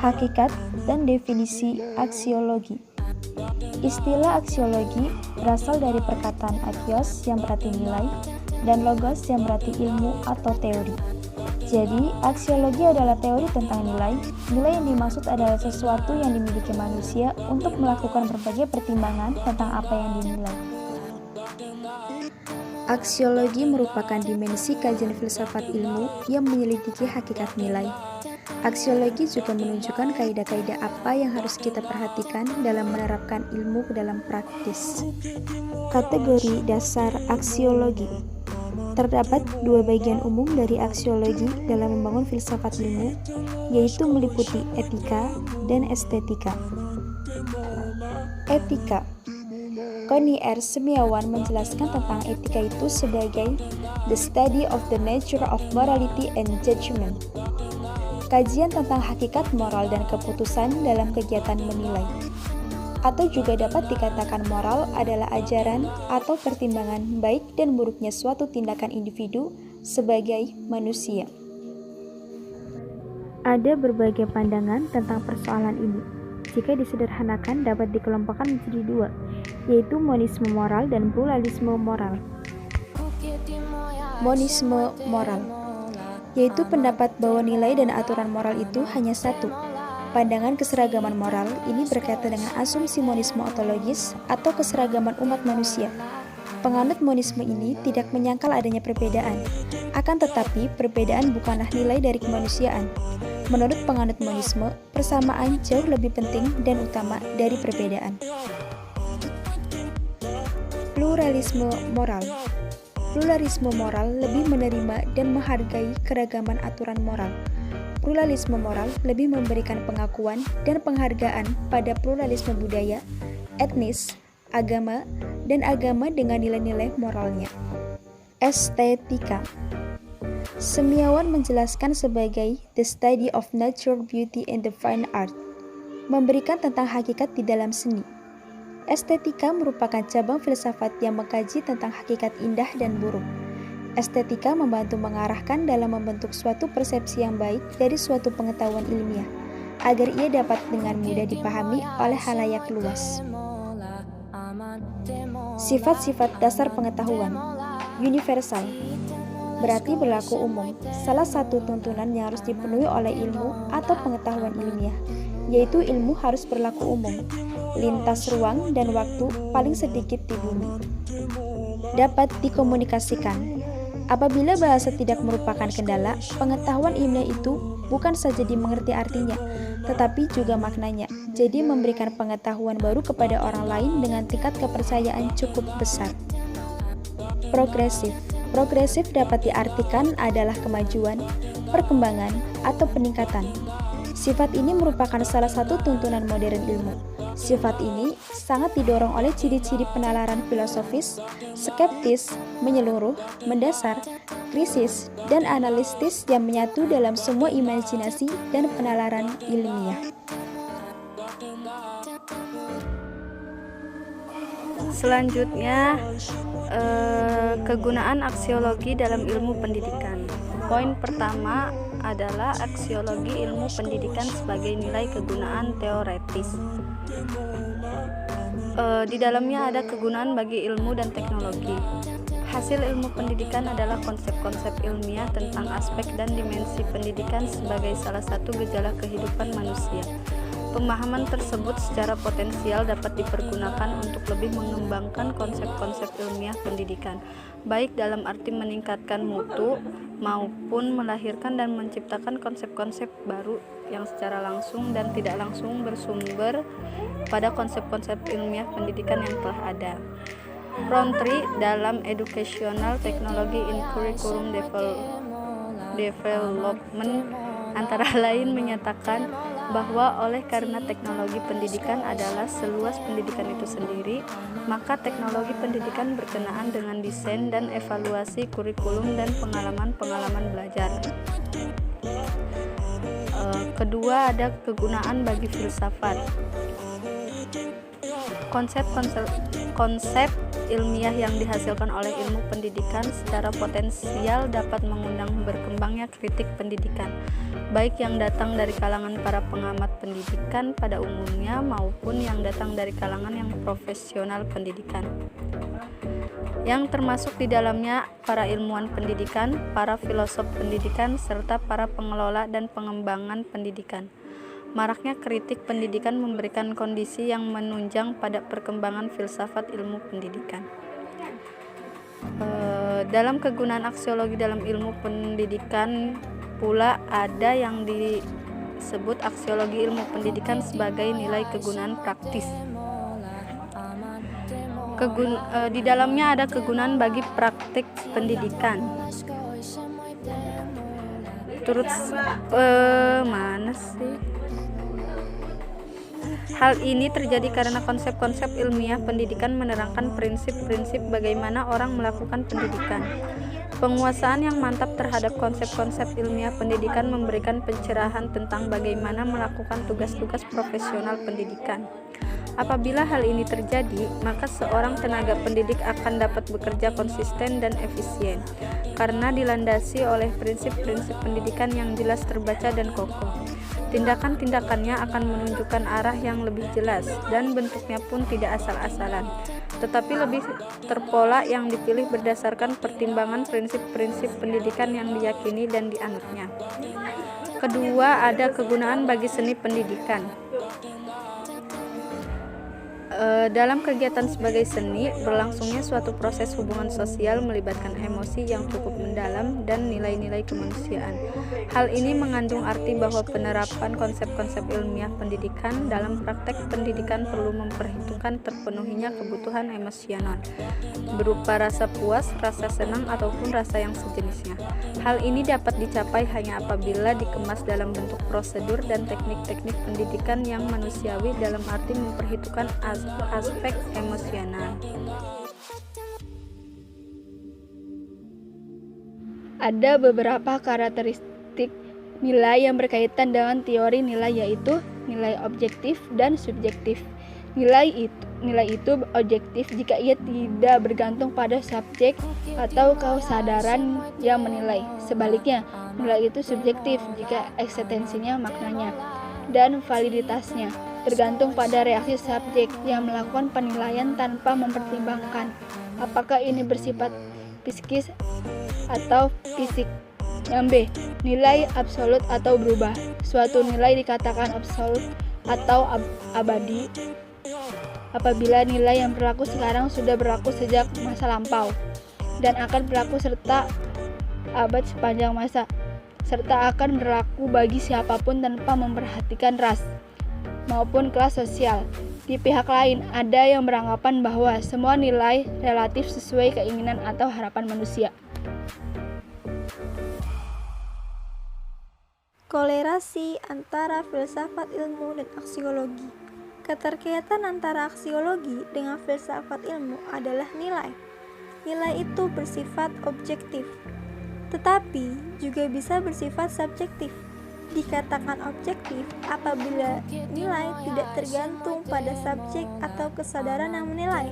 Hakikat dan definisi aksiologi. Istilah aksiologi berasal dari perkataan akios yang berarti nilai dan logos yang berarti ilmu atau teori. Jadi, aksiologi adalah teori tentang nilai. Nilai yang dimaksud adalah sesuatu yang dimiliki manusia untuk melakukan berbagai pertimbangan tentang apa yang dinilai. Aksiologi merupakan dimensi kajian filsafat ilmu yang menyelidiki hakikat nilai. Aksiologi juga menunjukkan kaidah-kaidah apa yang harus kita perhatikan dalam menerapkan ilmu ke dalam praktis. Kategori dasar aksiologi. Terdapat dua bagian umum dari aksiologi dalam membangun filsafat ilmu, yaitu meliputi etika dan estetika. Etika. Connie R. Semiawan menjelaskan tentang etika itu sebagai the study of the nature of morality and judgment. Kajian tentang hakikat moral dan keputusan dalam kegiatan menilai. Atau juga dapat dikatakan moral adalah ajaran atau pertimbangan baik dan buruknya suatu tindakan individu sebagai manusia. Ada berbagai pandangan tentang persoalan ini. Jika disederhanakan dapat dikelompokkan menjadi dua, yaitu monisme moral dan pluralisme moral. Monisme moral, yaitu pendapat bahwa nilai dan aturan moral itu hanya satu. Pandangan keseragaman moral ini berkaitan dengan asumsi monisme ontologis atau keseragaman umat manusia. Penganut monisme ini tidak menyangkal adanya perbedaan, akan tetapi perbedaan bukanlah nilai dari kemanusiaan. Menurut penganut monisme, persamaan jauh lebih penting dan utama dari perbedaan. Pluralisme moral. Pluralisme moral lebih menerima dan menghargai keragaman aturan moral. Pluralisme moral lebih memberikan pengakuan dan penghargaan pada pluralisme budaya, etnis, agama, dan agama dengan nilai-nilai moralnya. Estetika. Semiawan menjelaskan sebagai the study of nature, beauty, and the fine art, memberikan tentang hakikat di dalam seni. Estetika merupakan cabang filsafat yang mengkaji tentang hakikat indah dan buruk. Estetika membantu mengarahkan dalam membentuk suatu persepsi yang baik dari suatu pengetahuan ilmiah, agar ia dapat dengan mudah dipahami oleh khalayak luas. Sifat-sifat dasar pengetahuan universal, berarti berlaku umum. Salah satu tuntunan yang harus dipenuhi oleh ilmu atau pengetahuan ilmiah, yaitu ilmu harus berlaku umum, lintas ruang dan waktu paling sedikit di bumi. Dapat dikomunikasikan. Apabila bahasa tidak merupakan kendala, pengetahuan ilmiah itu bukan saja dimengerti artinya, tetapi juga maknanya. Jadi memberikan pengetahuan baru kepada orang lain dengan tingkat kepercayaan cukup besar. Progresif. Progresif dapat diartikan adalah kemajuan, perkembangan, atau peningkatan. Sifat ini merupakan salah satu tuntunan modern ilmu. Sifat ini sangat didorong oleh ciri-ciri penalaran filosofis, skeptis, menyeluruh, mendasar, krisis, dan analitis yang menyatu dalam semua imajinasi dan penalaran ilmiah. Selanjutnya, kegunaan aksiologi dalam ilmu pendidikan. Poin pertama adalah aksiologi ilmu pendidikan sebagai nilai kegunaan teoretis. Di dalamnya ada kegunaan bagi ilmu dan teknologi. Hasil ilmu pendidikan adalah konsep-konsep ilmiah tentang aspek dan dimensi pendidikan sebagai salah satu gejala kehidupan manusia. Pemahaman tersebut secara potensial dapat dipergunakan untuk lebih mengembangkan konsep-konsep ilmiah pendidikan, baik dalam arti meningkatkan mutu maupun melahirkan dan menciptakan konsep-konsep baru yang secara langsung dan tidak langsung bersumber pada konsep-konsep ilmiah pendidikan yang telah ada. Rountree dalam Educational Technology in Curriculum Development antara lain menyatakan bahwa oleh karena teknologi pendidikan adalah seluas pendidikan itu sendiri, maka teknologi pendidikan berkenaan dengan desain dan evaluasi kurikulum dan pengalaman-pengalaman belajar. Kedua, ada kegunaan bagi filsafat. Konsep ilmiah yang dihasilkan oleh ilmu pendidikan secara potensial dapat mengundang berkembangnya kritik pendidikan, baik yang datang dari kalangan para pengamat pendidikan pada umumnya maupun yang datang dari kalangan yang profesional pendidikan, yang termasuk di dalamnya para ilmuwan pendidikan, para filosof pendidikan, serta para pengelola dan pengembangan pendidikan. Maraknya kritik pendidikan memberikan kondisi yang menunjang pada perkembangan filsafat ilmu pendidikan. Dalam kegunaan aksiologi dalam ilmu pendidikan pula ada yang disebut aksiologi ilmu pendidikan sebagai nilai kegunaan praktis. Di dalamnya ada kegunaan bagi praktik pendidikan. Hal ini terjadi karena konsep-konsep ilmiah pendidikan menerangkan prinsip-prinsip bagaimana orang melakukan pendidikan. Penguasaan yang mantap terhadap konsep-konsep ilmiah pendidikan memberikan pencerahan tentang bagaimana melakukan tugas-tugas profesional pendidikan. Apabila hal ini terjadi, maka seorang tenaga pendidik akan dapat bekerja konsisten dan efisien, karena dilandasi oleh prinsip-prinsip pendidikan yang jelas terbaca dan kokoh. Tindakan-tindakannya akan menunjukkan arah yang lebih jelas, dan bentuknya pun tidak asal-asalan, tetapi lebih terpola yang dipilih berdasarkan pertimbangan prinsip-prinsip pendidikan yang diyakini dan dianutnya. Kedua, ada kegunaan bagi seni pendidikan. Dalam kegiatan sebagai seni, berlangsungnya suatu proses hubungan sosial melibatkan emosi yang cukup mendalam dan nilai-nilai kemanusiaan. Hal ini mengandung arti bahwa penerapan konsep-konsep ilmiah pendidikan dalam praktek pendidikan perlu memperhitungkan terpenuhinya kebutuhan emosional, berupa rasa puas, rasa senang, ataupun rasa yang sejenisnya. Hal ini dapat dicapai hanya apabila dikemas dalam bentuk prosedur dan teknik-teknik pendidikan yang manusiawi dalam arti memperhitungkan aspek emosional. Ada beberapa karakteristik nilai yang berkaitan dengan teori nilai, yaitu nilai objektif dan subjektif. Nilai itu objektif jika ia tidak bergantung pada subjek atau kesadaran yang menilai. Sebaliknya, nilai itu subjektif jika eksistensinya, maknanya, dan validitasnya tergantung pada reaksi subjek yang melakukan penilaian tanpa mempertimbangkan apakah ini bersifat psikis atau fisik. Yang B, nilai absolut atau berubah. Suatu nilai dikatakan absolut atau abadi apabila nilai yang berlaku sekarang sudah berlaku sejak masa lampau dan akan berlaku serta abad sepanjang masa, serta akan berlaku bagi siapapun tanpa memperhatikan ras maupun kelas sosial. Di pihak lain, ada yang beranggapan bahwa semua nilai relatif sesuai keinginan atau harapan manusia. Kolerasi antara filsafat ilmu dan aksiologi. Keterkaitan antara aksiologi dengan filsafat ilmu adalah nilai. Nilai itu bersifat objektif, tetapi juga bisa bersifat subjektif. Dikatakan objektif apabila nilai tidak tergantung pada subjek atau kesadaran yang menilai.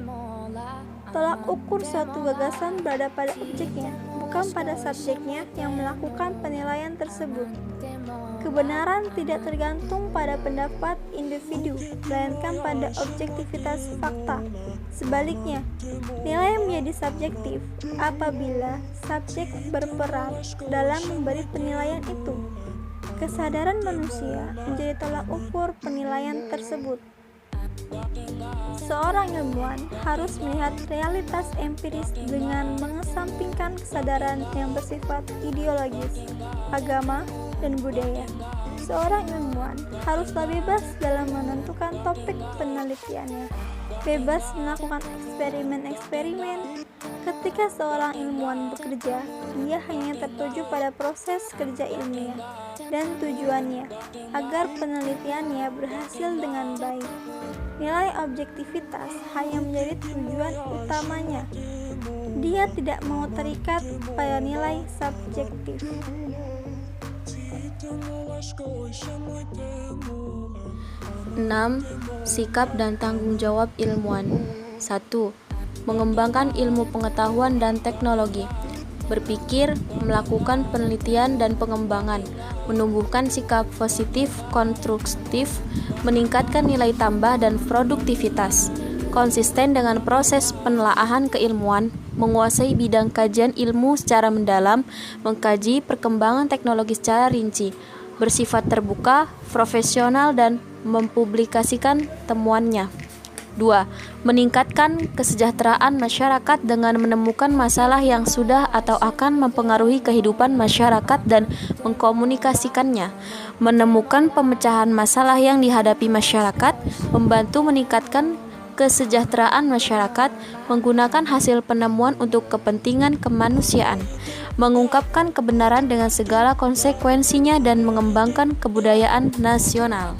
Tolak ukur suatu gagasan berada pada objeknya, bukan pada subjeknya yang melakukan penilaian tersebut. Kebenaran tidak tergantung pada pendapat individu, melainkan pada objektivitas fakta. Sebaliknya, nilai menjadi subjektif apabila subjek berperan dalam memberi penilaian itu. Kesadaran manusia menjadi tolak ukur penilaian tersebut. Seorang ilmuwan harus melihat realitas empiris dengan mengesampingkan kesadaran yang bersifat ideologis, agama, dan budaya. Seorang ilmuwan haruslah bebas dalam menentukan topik penelitiannya, bebas melakukan eksperimen-eksperimen. Ketika seorang ilmuwan bekerja, dia hanya tertuju pada proses kerja ilmiah dan tujuannya agar penelitiannya berhasil dengan baik. Nilai objektivitas hanya menjadi tujuan utamanya. Dia tidak mau terikat pada nilai subjektif. 6. Sikap dan tanggung jawab ilmuwan. 1. Mengembangkan ilmu pengetahuan dan teknologi. Berpikir, melakukan penelitian dan pengembangan, menumbuhkan sikap positif, konstruktif, meningkatkan nilai tambah dan produktivitas, konsisten dengan proses penelaahan keilmuan, menguasai bidang kajian ilmu secara mendalam, mengkaji perkembangan teknologi secara rinci, bersifat terbuka, profesional dan mempublikasikan temuannya. 2. Meningkatkan kesejahteraan masyarakat dengan menemukan masalah yang sudah atau akan mempengaruhi kehidupan masyarakat dan mengkomunikasikannya. Menemukan pemecahan masalah yang dihadapi masyarakat, membantu meningkatkan kesejahteraan masyarakat, menggunakan hasil penemuan untuk kepentingan kemanusiaan, mengungkapkan kebenaran dengan segala konsekuensinya dan mengembangkan kebudayaan nasional.